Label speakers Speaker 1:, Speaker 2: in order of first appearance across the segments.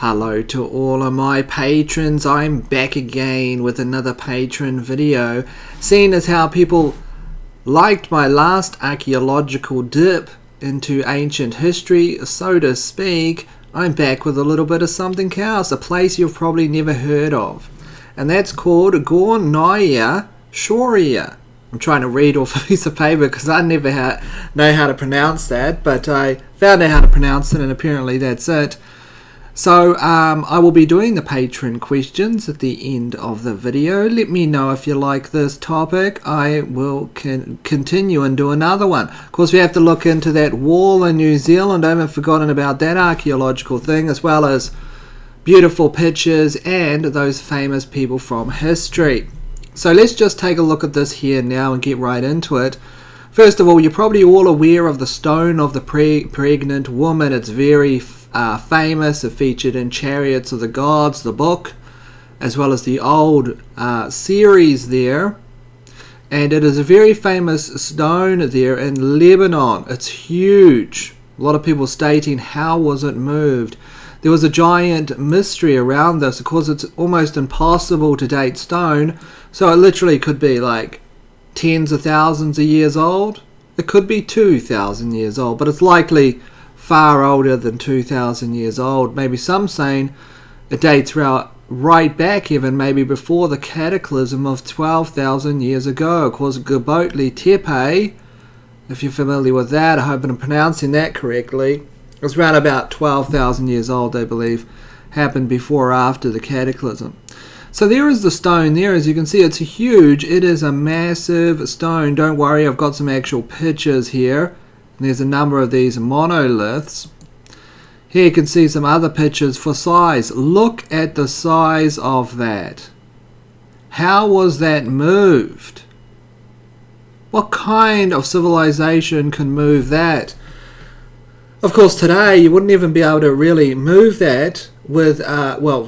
Speaker 1: Hello to all of my patrons. I'm back again with another patron video. Seeing as how people liked my last archaeological dip into ancient history, so to speak, I'm back with a little bit of something else, a place you've probably never heard of. And that's called Gornaya Shoria. I'm trying to read off a piece of paper because I never know how to pronounce that, but I found out how to pronounce it and apparently that's it. So I will be doing the Patron questions at the end of the video. Let me know if you like this topic. I will continue and do another one. Of course, we have to look into that wall in New Zealand. I haven't forgotten about that archaeological thing, as well as beautiful pictures and those famous people from history. So let's just take a look at this here now and get right into it. First of all, you're probably all aware of the stone of the pregnant woman. It's very famous. It featured in Chariots of the Gods, the book, as well as the old series there. And it is a very famous stone there in Lebanon. It's huge. A lot of people stating, how was it moved? There was a giant mystery around this. Of course, it's almost impossible to date stone, so it literally could be like tens of thousands of years old. It could be 2,000 years old, but it's likely far older than 2,000 years old. Maybe some saying it dates right back even maybe before the cataclysm of 12,000 years ago. Of course, Göbekli Tepe, if you're familiar with that, I hope I'm pronouncing that correctly, it's around about 12,000 years old, I believe, happened before or after the cataclysm. So there is the stone there. As you can see, it's huge. It is a massive stone. Don't worry, I've got some actual pictures here. There's a number of these monoliths. Here you can see some other pictures for size. Look at the size of that. How was that moved? What kind of civilization can move that? Of course, today you wouldn't even be able to really move that with,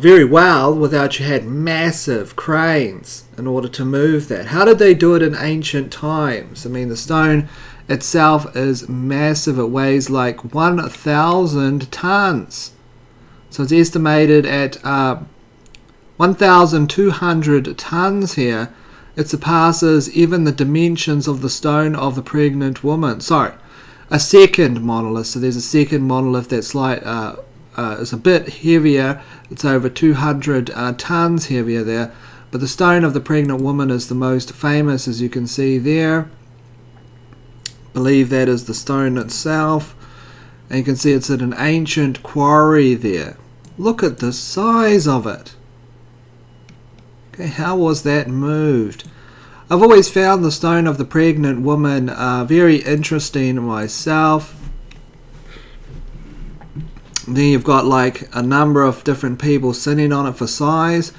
Speaker 1: very well without you had massive cranes in order to move that. How did they do it in ancient times? I mean, the stone itself is massive. It weighs like 1,000 tons. So it's estimated at 1,200 tons here. It surpasses even the dimensions of the stone of the pregnant woman. Sorry, a second monolith. So there's a second monolith that's like is a bit heavier. It's over 200 tons heavier there. But the stone of the pregnant woman is the most famous, as you can see there. I believe that is the stone itself. And you can see it's at an ancient quarry there. Look at the size of it. Okay, how was that moved? I've always found the stone of the pregnant woman very interesting myself. Then you've got like a number of different people sitting on it for size.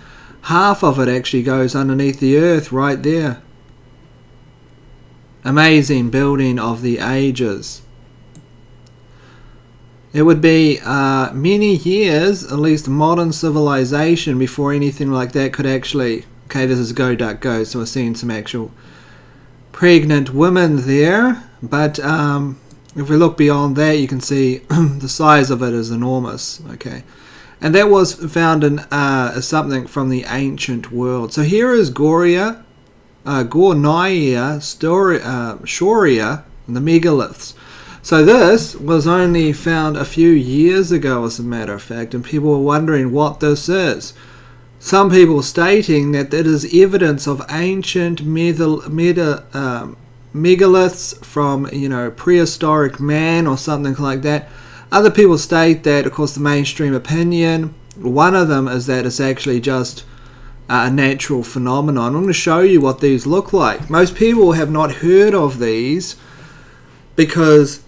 Speaker 1: Half of it actually goes underneath the earth right there. Amazing building of the ages. It would be many years, at least modern civilization, before anything like that could actually... Okay, this is Go Duck Go, so we're seeing some actual pregnant women there. But if we look beyond that, you can see the size of it is enormous. Okay, and that was found in something from the ancient world. So here is Gornaya Shoria, and the Megaliths. So this was only found a few years ago, as a matter of fact, and people were wondering what this is. Some people stating that it is evidence of ancient megaliths from, prehistoric man or something like that. Other people state that, of course, the mainstream opinion, one of them is that it's actually just a natural phenomenon. I'm going to show you what these look like. Most people have not heard of these because,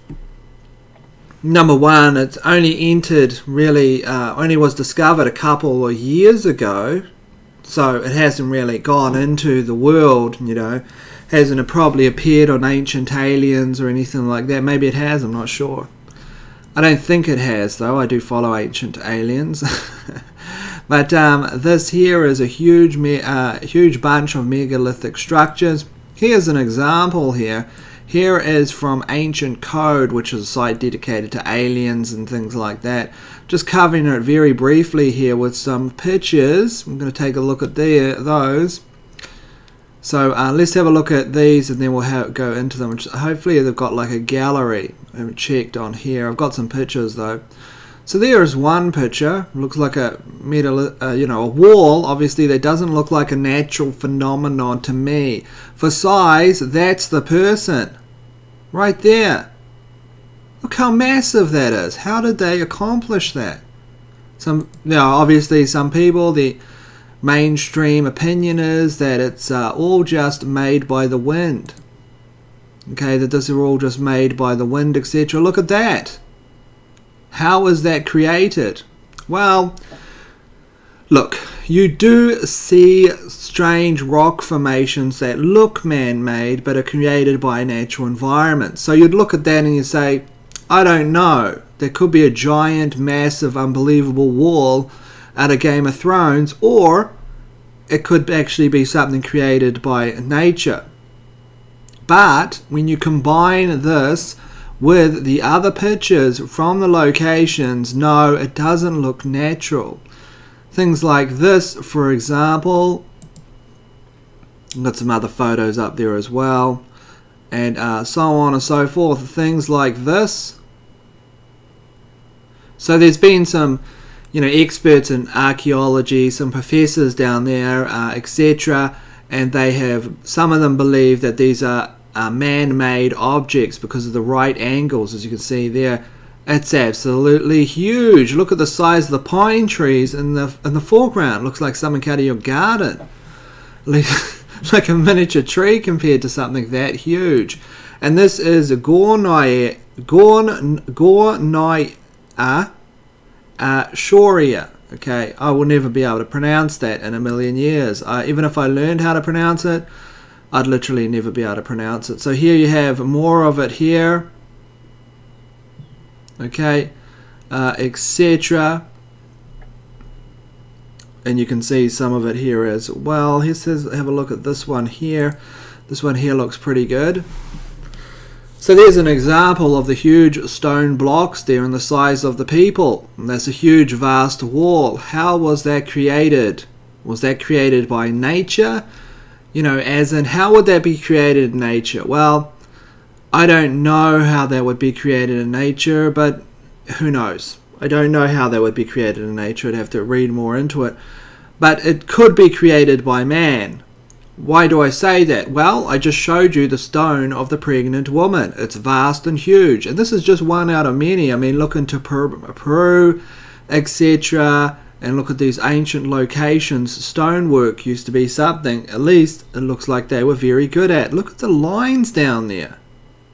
Speaker 1: number one, it's only entered really, only was discovered a couple of years ago, so it hasn't really gone into the world, hasn't probably appeared on Ancient Aliens or anything like that. Maybe it has, I'm not sure. I don't think it has, though. I do follow Ancient Aliens. But this here is a huge bunch of megalithic structures. Here's an example here. Here is from Ancient Code, which is a site dedicated to aliens and things like that. Just covering it very briefly here with some pictures. I'm going to take a look at those. So let's have a look at these, and then we'll go into them. Hopefully they've got like a gallery. I haven't checked on here. I've got some pictures though. So there is one picture. It looks like a a wall. Obviously, that doesn't look like a natural phenomenon to me. For size, that's the person right there. Look how massive that is. How did they accomplish that? Obviously, some people, the mainstream opinion is that it's all just made by the wind. Okay, that this is all just made by the wind, etc. Look at that. How is that created? Well, look, you do see strange rock formations that look man-made but are created by a natural environment. So you'd look at that and you say, I don't know. There could be a giant, massive, unbelievable wall out of Game of Thrones, or it could actually be something created by nature. But when you combine this with the other pictures from the locations, no, it doesn't look natural. Things like this, for example. I've got some other photos up there as well, and so on and so forth. Things like this. So there's been some experts in archaeology, some professors down there, etc., and some of them believe that these are man-made objects because of the right angles, as you can see there. It's absolutely huge. Look at the size of the pine trees in the foreground. It looks like something out of your garden, like a miniature tree compared to something that huge. And this is Gornaya Shoria. Okay, I will never be able to pronounce that in a million years. Even if I learned how to pronounce it, I'd literally never be able to pronounce it. So here you have more of it here. Okay, etc. And you can see some of it here as well. Here says, have a look at this one here. This one here looks pretty good. So there's an example of the huge stone blocks there and the size of the people. And that's a huge, vast wall. How was that created? Was that created by nature? As in, how would that be created in nature? Well, I don't know how that would be created in nature, but who knows? I don't know how that would be created in nature. I'd have to read more into it. But it could be created by man. Why do I say that? Well, I just showed you the stone of the pregnant woman. It's vast and huge. And this is just one out of many. I mean, look into Peru, etc., and look at these ancient locations. Stonework used to be something, at least it looks like they were very good at. Look at the lines down there.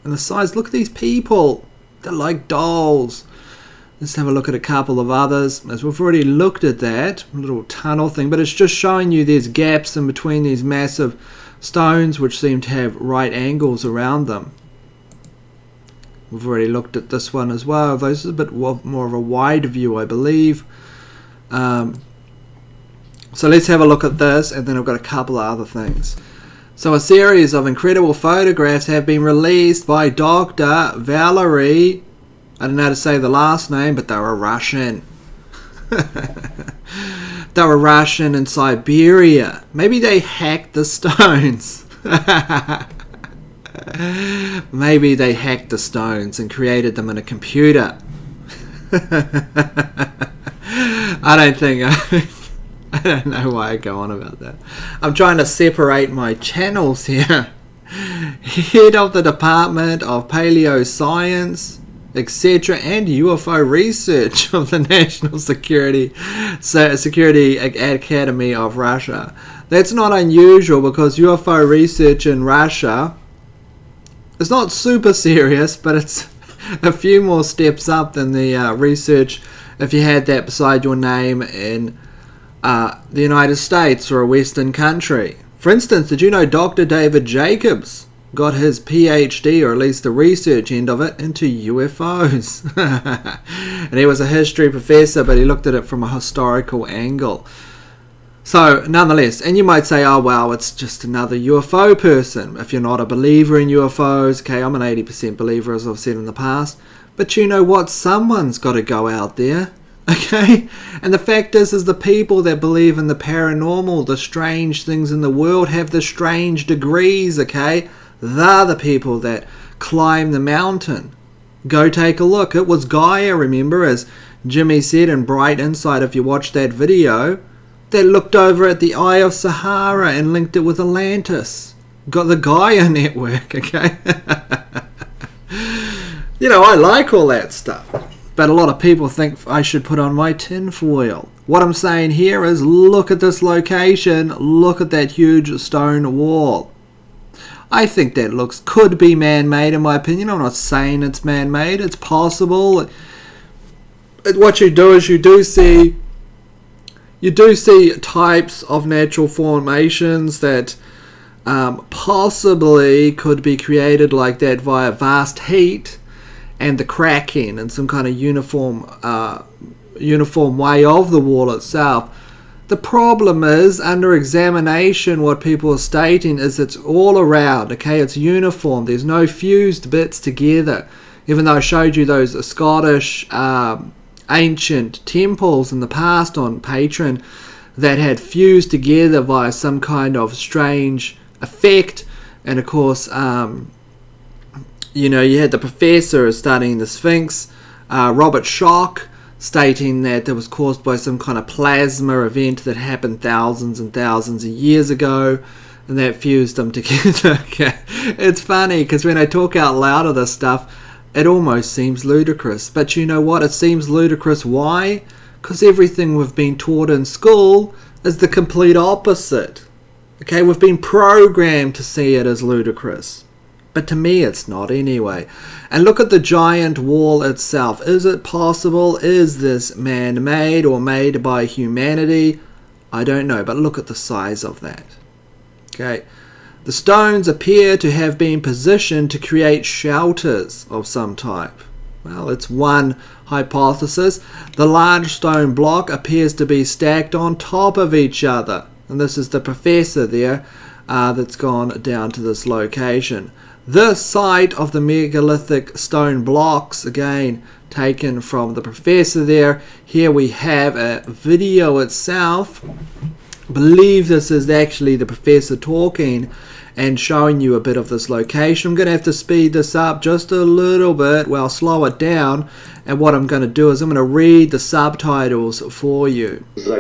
Speaker 1: And the size. Look at these people. They're like dolls. Let's have a look at a couple of others, as we've already looked at that little tunnel thing, but it's just showing you there's gaps in between these massive stones which seem to have right angles around them. We've already looked at this one as well. This is a bit more of a wide view, I believe. So let's have a look at this, and then I've got a couple of other things. So a series of incredible photographs have been released by Dr. Valery. I don't know how to say the last name, but they were Russian. They were Russian in Siberia. Maybe they hacked the stones. Maybe they hacked the stones and created them in a computer. I don't know why I go on about that. I'm trying to separate my channels here. Head of the Department of Paleoscience, etc., and UFO research of the National Security Academy of Russia. That's not unusual because UFO research in Russia is not super serious, but it's a few more steps up than the research if you had that beside your name in the United States or a Western country. For instance, did you know Dr. David Jacobs got his PhD, or at least the research end of it, into UFOs? And he was a history professor, but he looked at it from a historical angle. So, nonetheless, and you might say, oh, well, it's just another UFO person. If you're not a believer in UFOs, okay, I'm an 80% believer, as I've said in the past. But you know what? Someone's got to go out there, okay? And the fact is the people that believe in the paranormal, the strange things in the world, have the strange degrees, okay? They're the people that climb the mountain. Go take a look. It was Gaia, remember, as Jimmy said in Bright Insight, if you watch that video, that looked over at the Eye of Sahara and linked it with Atlantis. Got the Gaia network, okay? You know, I like all that stuff. But a lot of people think I should put on my tinfoil. What I'm saying here is, look at this location. Look at that huge stone wall. I think that could be man-made, in my opinion. I'm not saying it's man-made. It's possible. What you do is you do see types of natural formations that possibly could be created like that via vast heat and the cracking and some kind of uniform way of the wall itself. The problem is, under examination, what people are stating is it's all around, okay? It's uniform. There's no fused bits together. Even though I showed you those Scottish ancient temples in the past on Patron that had fused together via some kind of strange effect, and of course you know, you had the professor studying the Sphinx, Robert Schoch, stating that it was caused by some kind of plasma event that happened thousands and thousands of years ago, and that fused them together. It's funny because when I talk out loud of this stuff, it almost seems ludicrous. But you know what? It seems ludicrous. Why? Because everything we've been taught in school is the complete opposite. Okay, we've been programmed to see it as ludicrous. But to me it's not anyway. And look at the giant wall itself. Is it possible? Is this man-made or made by humanity? I don't know, but look at the size of that. Okay. The stones appear to have been positioned to create shelters of some type. Well, it's one hypothesis. The large stone block appears to be stacked on top of each other. And this is the professor there that's gone down to this location. The site of the megalithic stone blocks, again taken from the professor there. Here we have a video itself. I believe this is actually the professor talking and showing you a bit of this location. I'm going to have to speed this up just a little bit, well, slow it down, and what I'm going to do is I'm going to read the subtitles for you. So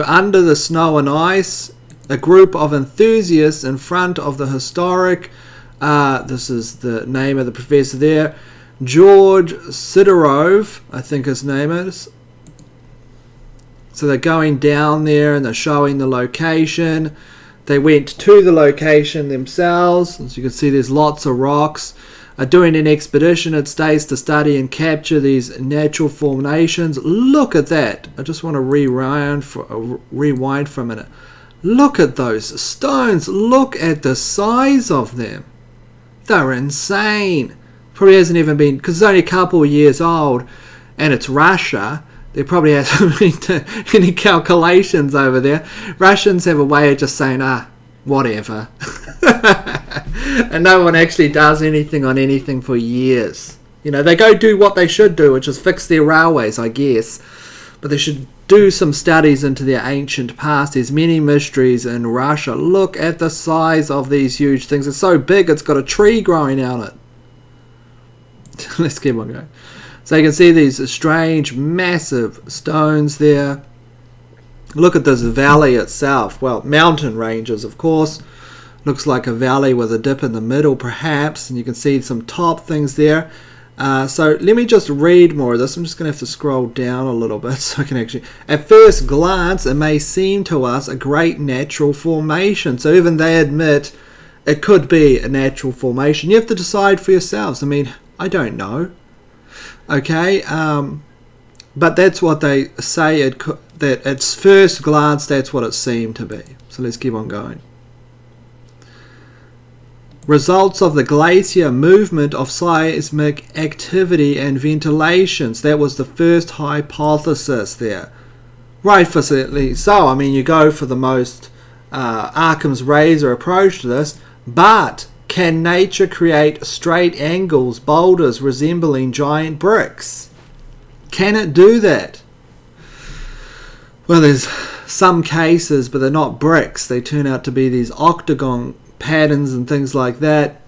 Speaker 1: under the snow and ice, a group of enthusiasts in front of the historic, this is the name of the professor there, George Sidorov, I think his name is. So they're going down there and they're showing the location. They went to the location themselves. As you can see, there's lots of rocks. Doing an expedition, it stays to study and capture these natural formations. Look at that. I just want to rewind for a minute. Look at those stones. Look at the size of them. They're insane. Probably hasn't even been, because it's only a couple of years old and it's Russia. There probably hasn't been any calculations over there. Russians have a way of just saying, whatever. And no one actually does anything on anything for years. You know, they go do what they should do, which is fix their railways, I guess. But they should do some studies into their ancient past. There's many mysteries in Russia. Look at the size of these huge things. It's so big, it's got a tree growing out of it. Let's keep on going. So you can see these strange, massive stones there. Look at this valley itself. Well, mountain ranges, of course. Looks like a valley with a dip in the middle, perhaps. And you can see some top things there. So let me just read more of this. I'm just going to have to scroll down a little bit so I can actually... At first glance, it may seem to us a great natural formation. So even they admit it could be a natural formation. You have to decide for yourselves. I mean, I don't know. Okay, but that's what they say. That at first glance, that's what it seemed to be. So let's keep on going. Results of the glacier movement of seismic activity and ventilations. That was the first hypothesis there. Rightfully so. I mean, you go for the most Occam's razor approach to this, but can nature create straight angles, boulders resembling giant bricks? Can it do that? Well, there's some cases, but they're not bricks. They turn out to be these octagon patterns and things like that.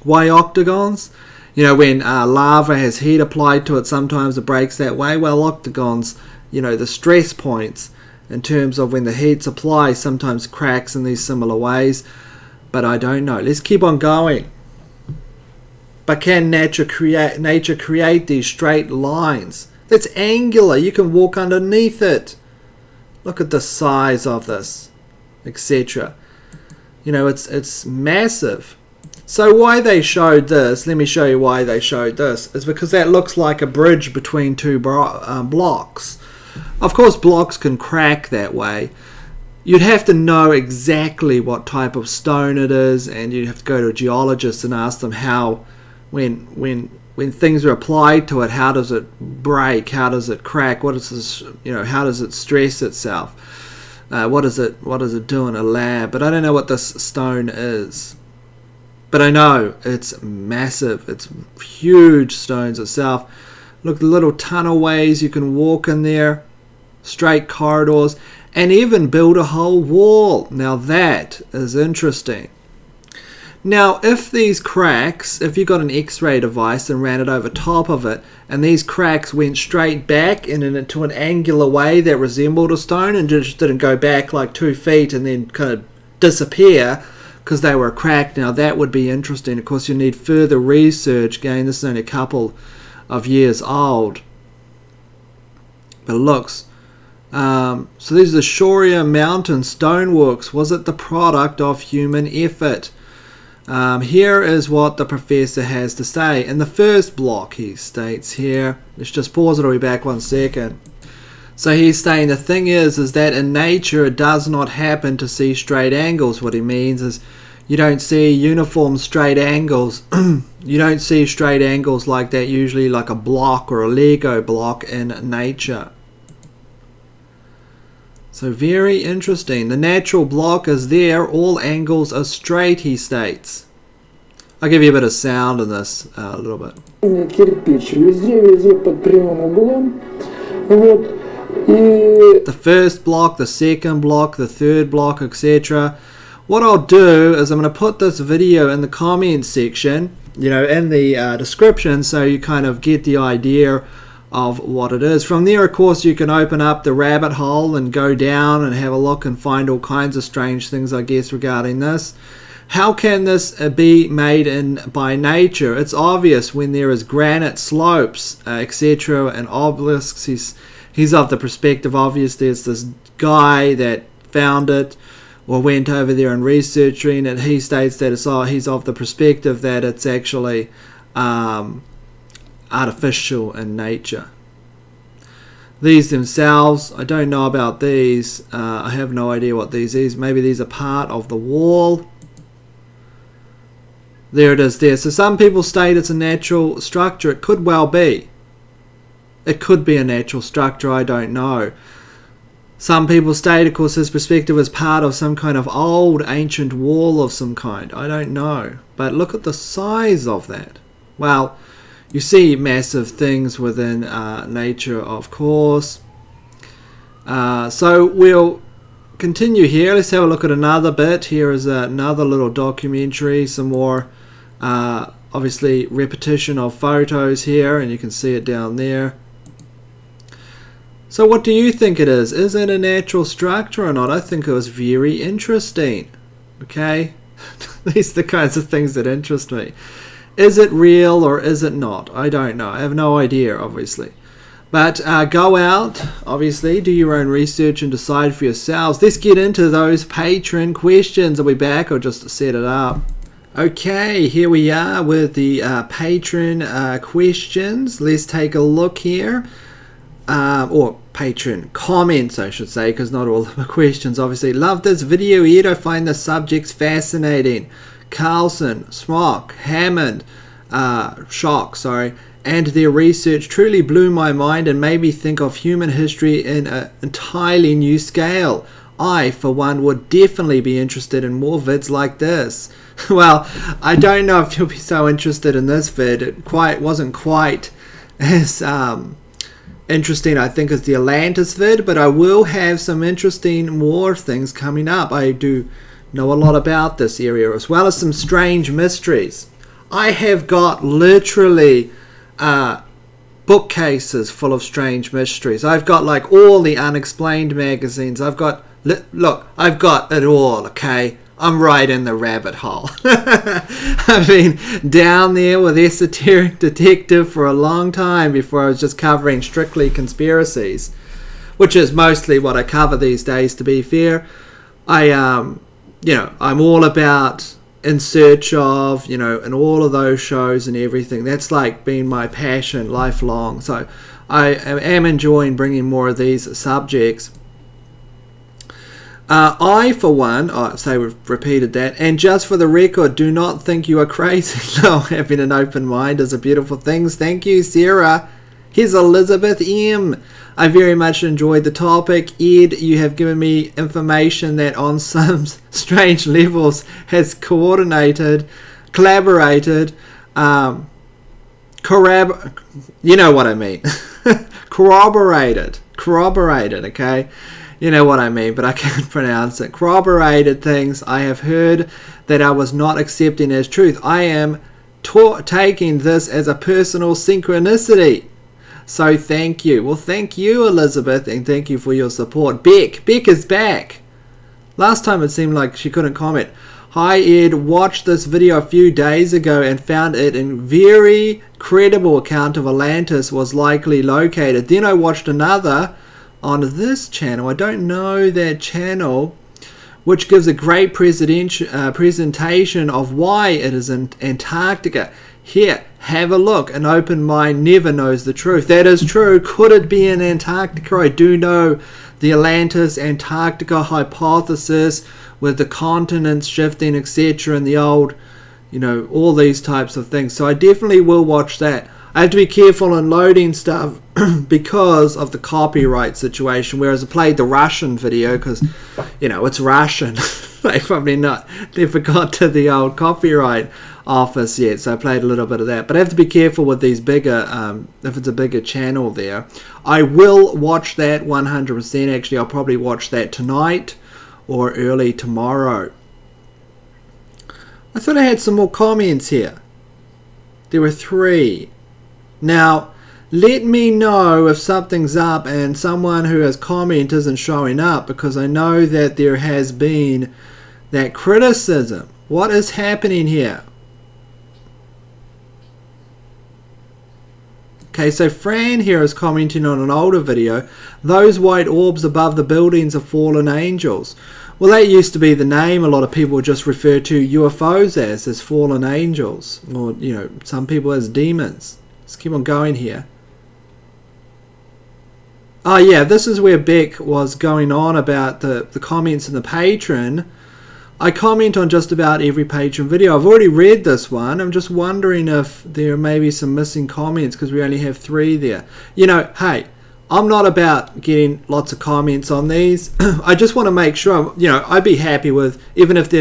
Speaker 1: Why octagons? You know, when lava has heat applied to it, sometimes it breaks that way. Well, octagons, you know, the stress points in terms of when the heat's applied sometimes cracks in these similar ways. But I don't know. Let's keep on going. But can nature create these straight lines? That's angular. You can walk underneath it. Look at the size of this, etc. You know, it's massive. So why they showed this, let me show you why they showed this, is because that looks like a bridge between two blocks. Of course, blocks can crack that way. You'd have to know exactly what type of stone it is, and you'd have to go to a geologist and ask them how, when things are applied to it, how does it break, how does it crack, what is this, you know, how does it stress itself, what does it do in a lab. But I don't know what this stone is. But I know it's massive. It's huge stones itself. Look, the little tunnel ways you can walk in there, straight corridors, and even build a whole wall. Now that is interesting. Now, if these cracks, if you got an X-ray device and ran it over top of it, and these cracks went straight back into an angular way that resembled a stone and just didn't go back like 2 feet and then kind of disappear because they were cracked, now that would be interesting. Of course, you need further research. Again, this is only a couple of years old, but it looks. So these are the Shoria mountain stoneworks. Was it the product of human effort? Here is what the professor has to say. In the first block, he states here, let's just pause it, I'll be back 1 second. So he's saying the thing is that in nature it does not happen to see straight angles. What he means is you don't see uniform straight angles. You don't see straight angles like that usually, like a block or a Lego block in nature. So very interesting. The natural block is there. All angles are straight, he states. I'll give you a bit of sound in this a little bit. The first block, the second block, the third block, etc. What I'll do is I'm going to put this video in the comments section, you know, in the description, so you kind of get the idea of what it is. From there, of course, you can open up the rabbit hole and go down and have a look and find all kinds of strange things, I guess, regarding this. How can this be made by nature? It's obvious when there is granite slopes, etc., and obelisks. He's of the perspective, obviously, it's this guy that found it or went over there and researching it. He states that he's of the perspective that it's actually artificial in nature. These themselves, I don't know about these. I have no idea what these is. Maybe these are part of the wall. There it is there. So some people state it's a natural structure. It could well be. It could be a natural structure, I don't know. Some people state, of course, his perspective is part of some kind of old ancient wall of some kind. I don't know. But look at the size of that. Well, you see massive things within nature, of course. So we'll continue here. Let's have a look at another bit. Here is another little documentary. Some more, obviously, repetition of photos here. And you can see it down there. So what do you think it is? Is it a natural structure or not? I think it was very interesting. Okay? These are the kinds of things that interest me. Is it real or is it not? I don't know. I have no idea, obviously. But go out, obviously, do your own research and decide for yourselves. Let's get into those patron questions. Are we back or just set it up? Okay, here we are with the patron questions. Let's take a look here. Or patron comments, I should say, because not all of the questions, obviously. Love this video, Ed. I find the subjects fascinating. Carlson, Smock, Hammond, Shock, sorry, and their research truly blew my mind and made me think of human history in an entirely new scale. I, for one, would definitely be interested in more vids like this. Well, I don't know if you'll be so interested in this vid. It wasn't quite as interesting, I think, as the Atlantis vid, but I will have some interesting more things coming up. I do know a lot about this area, as well as some strange mysteries. I have got literally bookcases full of strange mysteries. I've got like all the unexplained magazines. I've got, look, I've got it all, okay? I'm right in the rabbit hole. I've been down there with Esoteric Detective for a long time before I was just covering strictly conspiracies, which is mostly what I cover these days, to be fair. I'm all about In Search Of, and all of those shows and everything. That's like been my passion lifelong. So I am enjoying bringing more of these subjects. I, for one, say we've repeated that, and just for the record, do not think you are crazy. No, having an open mind is a beautiful thing. Thank you, Sarah. Here's Elizabeth M. I very much enjoyed the topic. Ed, you have given me information that on some strange levels has collaborated, you know what I mean. corroborated, okay? You know what I mean, but I can't pronounce it. Corroborated things I have heard that I was not accepting as truth. I am taking this as a personal synchronicity. So thank you. Well, thank you, Elizabeth, and thank you for your support. Beck is back. Last time it seemed like she couldn't comment. Hi, Ed. Watched this video a few days ago and found it a very credible account of Atlantis was likely located. Then I watched another on this channel, I don't know that channel, which gives a great presentation of why it is in Antarctica. Here, have a look. An open mind never knows the truth. That is true. Could it be in Antarctica? I do know the Atlantis-Antarctica hypothesis with the continents shifting, etc., and the old, all these types of things. So I definitely will watch that. I have to be careful in loading stuff because of the copyright situation, whereas I played the Russian video because, it's Russian. They probably never got to the old copyright office yet, so I played a little bit of that. But I have to be careful with these bigger, if it's a bigger channel there. I will watch that 100%. Actually, I'll probably watch that tonight or early tomorrow. I thought I had some more comments here. There were 3. Now, let me know if something's up and someone who has comment isn't showing up, because I know that there has been that criticism. What is happening here? Okay, so Fran here is commenting on an older video. Those white orbs above the buildings are fallen angels. Well, that used to be the name a lot of people just refer to UFOs as fallen angels, or some people as demons. Let's keep on going here. Oh yeah, this is where Beck was going on about the comments in the Patron. I comment on just about every Patron video. I've already read this one. I'm just wondering if there may be some missing comments because we only have 3 there. Hey, I'm not about getting lots of comments on these. I just want to make sure, I'd be happy with, even if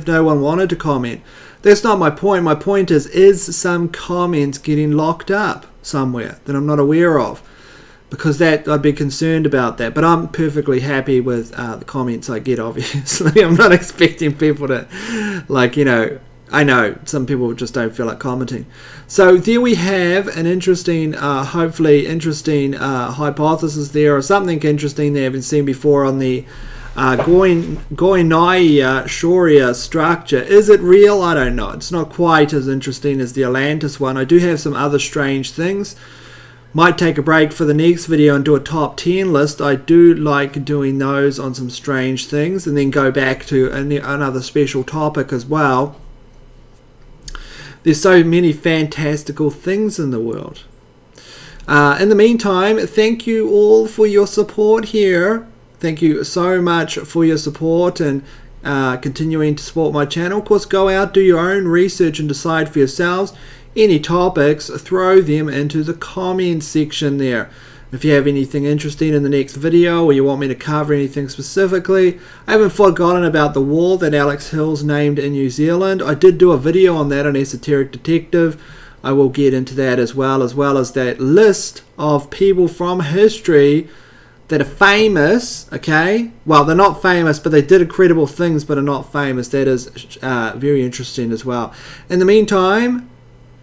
Speaker 1: no one wanted to comment. That's not my point. My point is some comments getting locked up somewhere that I'm not aware of? Because I'd be concerned about that. But I'm perfectly happy with the comments I get, obviously. I'm not expecting people to, I know some people just don't feel like commenting. So there we have an interesting, hopefully interesting hypothesis there, or something interesting they haven't seen before on the Gornaya Shoria structure. Is it real? I don't know. It's not quite as interesting as the Atlantis one. I do have some other strange things. Might take a break for the next video and do a top 10 list. I do like doing those on some strange things, and then go back to another special topic as well. There's so many fantastical things in the world. In the meantime, thank you all for your support here. Thank you so much for your support and continuing to support my channel. Of course, go out, do your own research and decide for yourselves. any topics, throw them into the comments section there. If you have anything interesting in the next video or you want me to cover anything specifically, I haven't forgotten about the wall that Alex Hills named in New Zealand. I did do a video on that on Esoteric Detective. I will get into that as well as that list of people from history that are famous, okay? Well, they're not famous, but they did incredible things but are not famous. That is very interesting as well. In the meantime,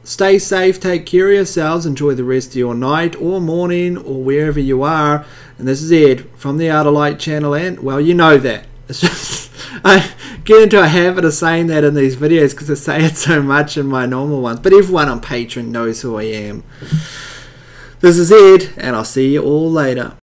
Speaker 1: stay safe, take care of yourselves, enjoy the rest of your night or morning or wherever you are. And this is Ed from the Outer Light channel, and, well, you know that. It's just, I get into a habit of saying that in these videos because I say it so much in my normal ones. But everyone on Patreon knows who I am. This is Ed, and I'll see you all later.